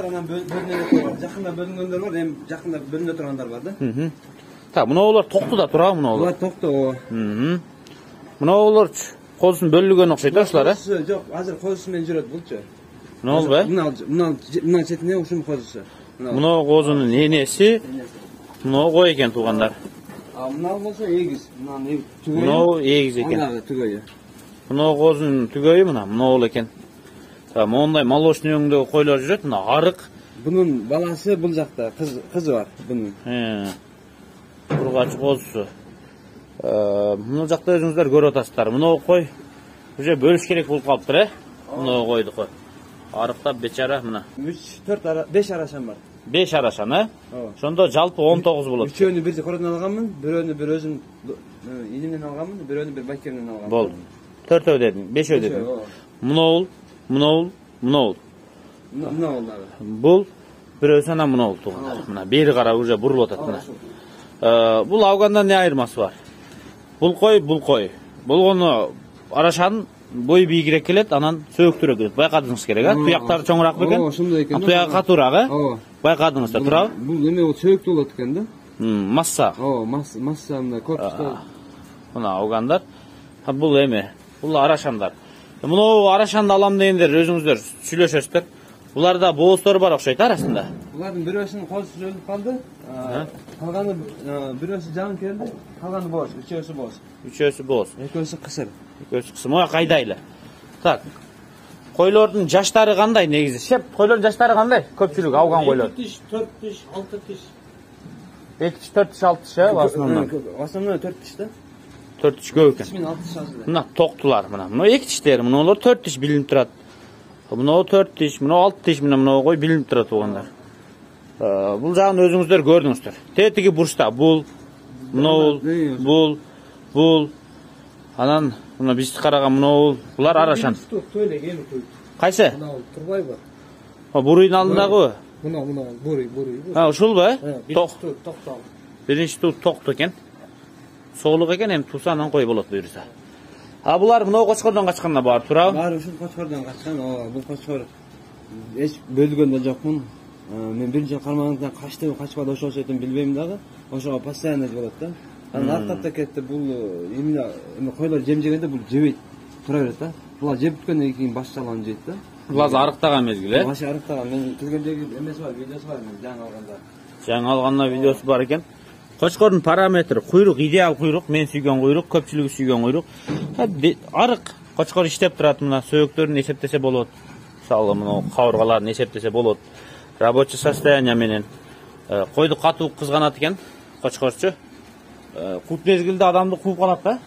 бар, анан бөлүнөт бар. Жакында бөлүнгөндөр бар, эми жакында бөлүнө тургандар бар да. Так, мынаулар токтуда турабы мынаулар? Булар токтоо. Мынаулар козусун бөлүнгөн окшойт да ушулар, э? Жок, азыр козусу менен жүрөт булчу. Мынаулбу? Мына четине ушунун козусу. Мынау козунун энеси, мынау кой экен туугандар. Мынау болсо эгиз. Мынау эгиз экен. Түгөйү. Мынау козунун түгөйү мынау экен. Мондай молочный өңдөгү койлор жүрөт, мына арык. Bunun balası bul жакта, kızı var bunun. Ургач козусу. Мына жакта өзүңүздөр көрүп атасыздар. Мына кой уже бөлүш керек болуп калыптыр, э? Мына койду. Арыктап бечара мына. 3, 4, 5 арашан бар. 5 арашан, э? Ошондо жалпы 19 болот. Үчөөнү бир кордон алганмын, бирөөнү бир өзүм инимден алганмын, бирөөнү бир байкемден алганмын. Болду. 4 дедиң, 5 дедиң. Мынаул. Мынаул дагы. Бул бирөөсү анан мынаул туугандар. Мына бери карап уже бурулуп атат мына. Бул алгандан не айырмасы бар? Бул кой. Болгону арашан бой бийигирээк келет, анан сөөктүрөөк келет. Байкадыңыз керек, а? Туяктары чоңураак бекен? Ошондой экен. Туягы катуураак, э? Байкадыңыз да, туурабы? Бул эме сөөктүү болот экен да. Масса. Масса мына корпусто. Мына алгандар. Бул эме, бул арашандар. Мынау арашанды алам дегендер өзүңүздөр сүйлөшөсүздөр. Буларда бооздор бар окшойт арасында. Булардын бирөөсүнүн козусу өлүп калды. Калганы бирөөсү жан келди, калганы бооз, үчөөсү бооз. Экөөсү кысыр. Моя кайдайлы. Так. Койлордун жаштары кандай негизи? Шеп, койлордун жаштары кандай? Көпчүлүк алган койлор. 2 тиш, 4 тиш, 6 тиш. 2 тиш, 4 тиш, 6 тиш, э? Основной 4 тиш да. 4 тиш көп экен. 6 тиш азыр. Мына токтулар мына. Мына 2 тиштер, мыналар 4 тиш билинип турат. Мына 4 тиш, мына 6 тиш, мына кой билинип турат туугандар. Бул жагын өзүңүздөр көрдүңүздөр. Тетиги бурчта бул, бул. Анан мына бизди караган мына булар арашан. Кайсы? Мына турбайбы? Бурuyдун алдындагыбы? Мына буруй. Ушулбу, э? Токтал. Биринчи токту экен. Соолук экен, эми туса анан кой болот буюрса. Булар мына кочкордон качканда бар, туурабы? Баары ушул кочкордон качкан. Бул кочкор эч бөлгөн да жокмун. Мен биринчи кармагымдан качтыбы, качпады, ошол сетин билбейм дагы. Ошого постоянно болот да. Анан аркапта кетти, бул именно койлор жем жегенде бул жебейт. Тура берет да. Булар жеп бүткөндөн кийин баш жалан жейт да. Булар арыктаган мезгил, э? Башы арыктаган. Мен келгендеги эмеси бар, видеосу бар, мен жаңы алганда. Жаңы алганда видеосу бар экен. Кочкордун параметри куйрук, идеал куйрук, мен сүйгөн куйрук, көпчүлүгү сүйгөн куйрук. Арык кочкор иштеп турат, мына сөөктөрүн эсептесе болот. Мисалы мына кабыргаларын эсептесе болот. Рабочий состояние менен койду катуу кызганат экен кочкорчу. Кут мезгилде адамды кууп калат да?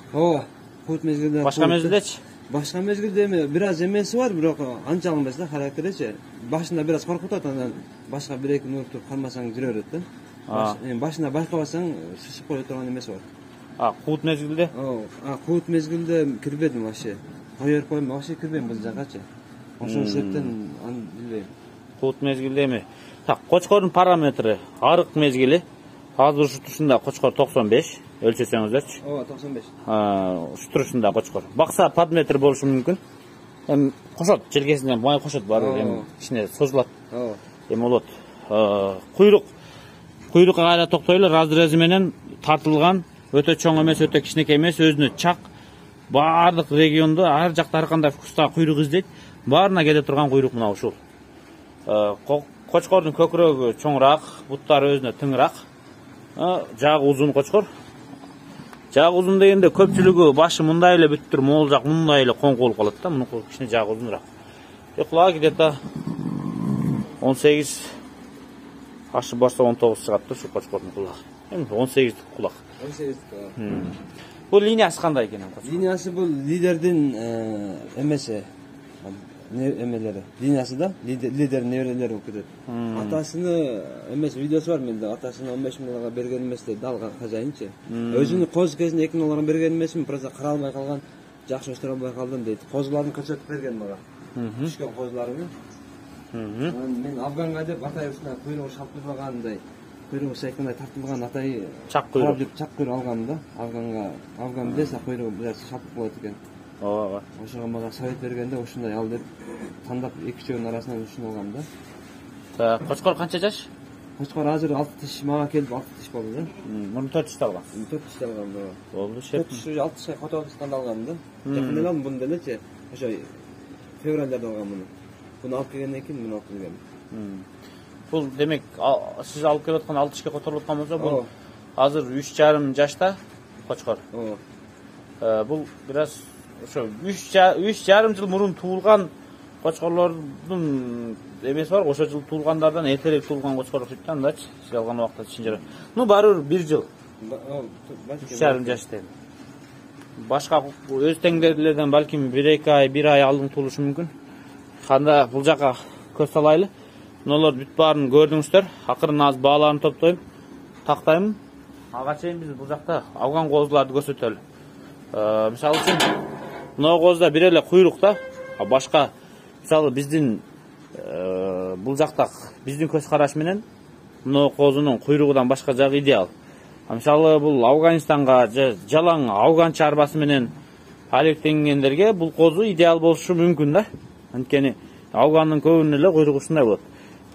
Кут мезгилде. Башка мезгилдечи? Башка мезгилде эми бир аз эмеси бар, бирок анчалык эмес да, характеричи. Башында бир аз коркутат, анан башка 1-2 мүнөттүр кармасаң жүрө берет да. Башында байкабасаң шышып кое турган эмеси бар. Кут мезгилде? Кут мезгилде кирбедим вообще. Койор койм, вообще кирбейм бул жагачы. Ошол себептен аны билбейм. Кут мезгилде эми. Так, кочкордун параметри арык мезгили. Азыр ушу турушунда кочкор 95, өлчөсөңүздөрчү. 95. Ушу турушунда кочкор. Бакса под метр болушу мүмкүн. Эми кошот, желкесинен май кошот бар, эми ичине созулат. Эми болот. Куйрукка кайра токтойлу, разрези менен тартылган, өтө чоң эмес, өтө кичинекей эмес, өзүнө чак. Баардык региондо ар жакта ар кандай вкуста куйрук издейт. Баарына келе турган куйрук мына ушул. Кочкордун көкүрөгү чоңураак, буттары өзүнө тыңыраак. Жагы узун кочкор. Жагы узун дегенде көпчүлүгү башы мындай эле бүттүр, могул жак мындай эле коңку болуп калат да. Мунун кичине жагы узунураак. Кулагы где-то 18 ашып барса 19 чыгат да ушу кочкордун кулагы. Эми 18 кулак. 18 кулак. Бул линиясы кандай экен? Линиясы бул лидердин эмеси. Эмелери. Линиясы да, лидердин неберелери болуп кетет. Атасыны эмес видеосу бар менде. Атасыны 15 миллионга берген эмес дейт, алган хажайынчы. Өзүнүн коз кезинде 2 миллионга берген эмесмин, просто каралбай калган, жакшы өстүрө албай калдым дейт. Козларын көрсөтүп берген мага. Түшкөн козларын. Мен Афганга деп атай ушундай куйругу шалпырбагандай, куйругу сайкандай тартылган атай чак куйрук. Чак куйрук алгам да. Афган билесиз, куйругу бир аз шалпып болот экен. Ошого мага совет бергенде ушундай ал деп тандап 2-үчөөнүн арасынан ушуну алгам да. Qo'chqor qancha yosh? Qo'chqor hozir 6 tish manga kelib 6 tish bo'ldi da. Buni 4 tishda olgan. 4 tishda olgan bu. Bo'ldi, 4 tish 6 tishga Qo'toqistonda olganda. Yaqindan bunda necha? O'sha fevralda olgan buni. Buni olib kelgandan keyin buni olib kelgan. Bu demek siz olib kelayotgan 6 tishga ko'tarilayotgan bo'lsa, bu hozir 3,5 yoshda Qo'chqor. Bu biraz o'sha 3,5 yil burun tug'ilgan qo'chqorlarning emas var, o'sha yil tug'ilganlardan ertaroq tug'ilgan qo'chqor o'xshayotganda-chi, siz olgan vaqtda tushunjara. Ну, baribir 1 yil. 3,5 yoshda. Boshqa o'z tengdorlardan balkim 1-2 ay, 1 ay oldin tug'ilishi mumkin. Qanda bu yoqqa ko'z salayli. Bular bitbarini ko'rdingizlar. Ақырын az bağlarını toplayıp taqtayım. Ağaçayım biz bu yoqda Afgan qo'zlarni ko'rsataylik. Misal uchun bu qo'zda birele quyruqda, boshqa misal bizning bu yoqda bizning ko'z qarash bilan bu qo'zining quyruğidan boshqa joq ideal. Misal bu Afganistanga jalan Afgan charbasi bilan alektengenlerge bu qo'zi ideal bo'lishi mumkin da. Antkeni Afganning ko'pincha quyruği shunday bo'ladi.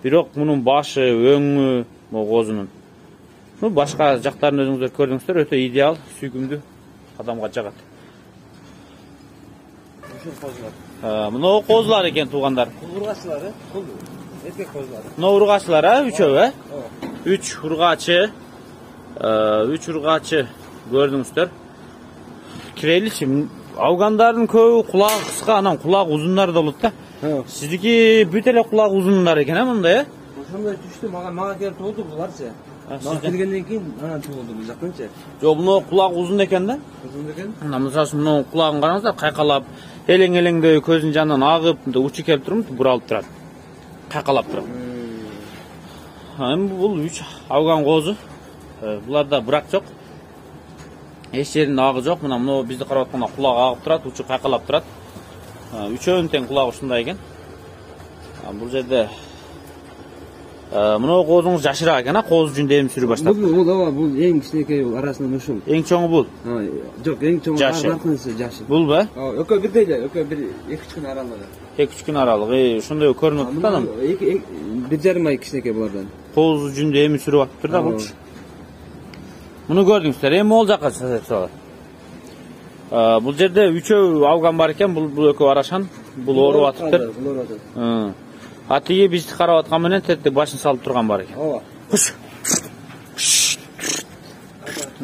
Biroq bunun başı, öngü bu qo'zining. Bu boshqa joqlarini o'zingizlar ko'rdingizlar, o'ta ideal, suygumdu adamga jag'at. Shu qo'zlar. Buni qo'zlar ekan tug'anlar. Urg'achlari, erkak qo'zlari. Buni urg'achlar, uchovi. 3 urg'achi. 3 urg'achi ko'rdingizlar. Kiraylichi, Afganlarning ko'pi quloq qisqa, anan quloq uzunlari da bo'ladi-da. Sizniki bütele quloq uzunlar ekan, bunda ya? O'shanda tushdi, menga kelib tug'ildi bularcha. Men kelgandan keyin ana tug'ildi bu yoqdancha. Yo'q, buni quloq uzun ekan-da. Uzun ekan. Misol uchun buni qulog'ini qarangizlar, qayqalab, eleng-elengde ko'zining jonidan og'ib, uchi kelib turib, buralib turadi. Qayqalab turadi. Bu 3 Afgan qo'zi. Bularda burak yo'q. Hech yerinde og'i yo'q. Mana bu bizni qarayotganda quloq og'ib turadi, uchi qayqalab turadi. Üçöğün ten qulog'i shunday ekan. Bu yerda Bunu qo'zingiz yashira ekan, qo'z uchun deyim suri boshlab. Bu eng kichkina arasida mushum. Eng cho'ngi bul. Yo'q, eng cho'ngi narxisi jashi. Bul ba? Yo'q, bir deydi, yo'q, bir 2-3 kun aralig'i. 2-3 kun aralig'i shunday ko'rinib turadi. 1,5 ay kichkina bulardan. Qo'z uchun deyim suri vaqt turdi bu. Buni ko'rdingizlar, endi mo'ljaqa chiqadi. Bu yerda 3 Afgan bar ekan, bu o'koy arashan, bu o'rib atibdir. Atiga bizni qarayotgan bilan tetdi boshini solib turgan bar ekan. Xush.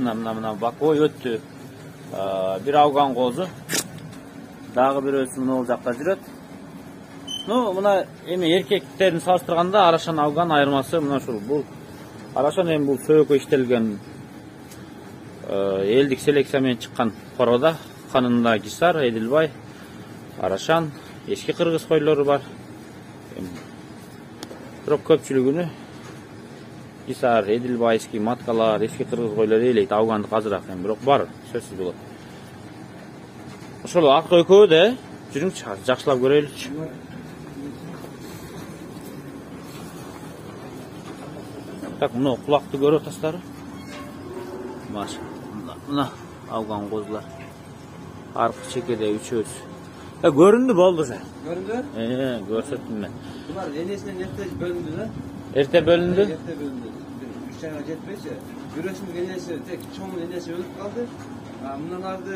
Mana bak o'y o'tdi. Bir Afgan qo'zi. Dag'i bir o'smi o'ljoqda yuradi. No, buna endi erkeklarni solishtirganda arashan Afgan ayirmasi mana shu. Bu arashan endi bu so'yqo ishtilgan eldik seleksiyamen chiqqan qoroda qanında Gisar, Edilbay, Arashan, eski qirg'iz qo'ylari bor. Biroq ko'pchiligini Gisar, Edilbay, eski matkalar, eski qirg'iz qo'ylari eleydi, Afganni hozirroq ham, biroq bor, so'zsiz bo'ladi. O'sha orqa ko'yda juring yaxshilab ko'raylik. Tak, buni quloqni ko'rib tashlari. Mana Afgan qo'zlar. Arqa chekede 3 göründü bo'ldi sen. Göründü? Ko'rsatdim men. Bular enesinden erta bölündü-da. Erta bölündü? Erta bölündü. 3 ayga jetmeyse, yürüsünün enesi, tek çoğunun enesi ölüp kaldı. Bunlardı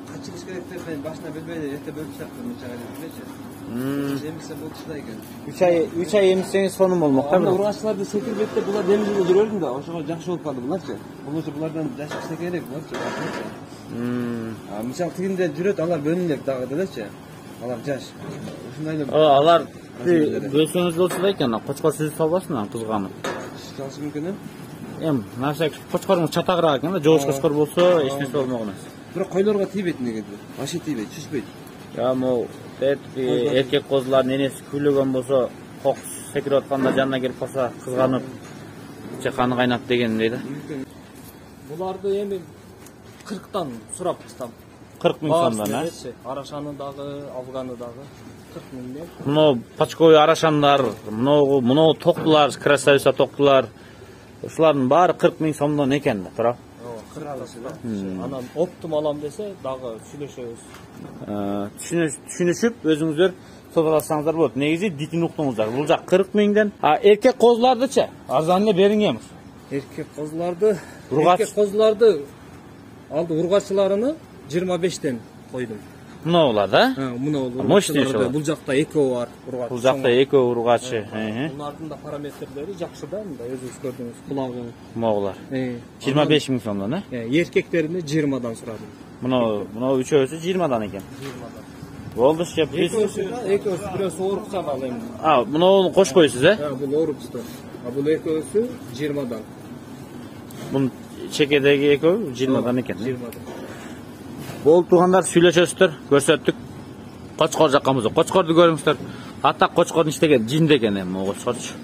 kaçırış gerektiğinden başına bilmeydi, erta bölüp çaktı 3 ayga jetmeyse. Emse bu kışdayken. 3 ay emseniz sonum olmakta mı? Urg'achilarda sekilbekte bular demizde duruyordum da, oşağa yaxshi bo'lib qoldi bularcha. Buncha bulardan yaxshi kerak bularcha. Misal tiginde jurет алар бөлүнүп дагы-дачы. Алар жаш. Ушундайлы. Алар бөлсөңүз болсо да экен, кочкор сүзүп салбасын, кызганып. Салышы мүмкүн эми? Нарса кочкордун чатагыраак экен да, жоош кочкор болсо эч нерсе болмок эмес. Бирок койлорго тийбейт негеди. Вообще тийбейт, түшпөйт. Ya mo erkek qo'zlarning enesi kuylagan bo'lsa, qoq sekirib atganda janna kelib qolsa, qizg'anib, qani qaynab degan deydi. Bularni endi 40 surab chiqsam. 40 ming so'mdan, ha? Arashanidagi, Afganidagi 40 mingdan. Buni Pachkoy arashanlar, buni to'qlar, krasavisa to'qlar. Shularning bari 40 ming so'mdan ekan-da, to'g'ri? Ana optim alam dese dağı süleşiyoruz. Düşünüşüp özünüzler tozalасаңыздар болот. Негизи дитин уктуңуздар. Бул жак 40 миңден. Эркек козулардычы арзан эле бериңермиз. Эркек козуларды, Ургач. эркек козуларды алды ургачыларыны 25тен койдум. Мына булар да? Мына бол. Мощный Бул жакта экөө бар, ургач. Бул жакта экөө ургачы. Булардын да параметрлери жакшы да, мында өзүңүз көрдүңүз. Кулагы. Могулар. 25 миң сомдон, Эркектерини 20дан сурадым. Мына үчөөсү 20дан экен. 20дан. Болду, шеп. Экөөсү бирөөсү ооруп калган эми. Муну кошпойсуз, Бул оорупчу. Бул экөөсү 20дан. Бунун чекедеги экөө 20дан экен. 20дан. Болду туугандар, сүйлөшөсүздөр, көрсөттүк. Кочкор жакканбыз. Кочкорду көрүңүздөр. Атак кочкордун иштеген жинде экен эми, кочкорчу.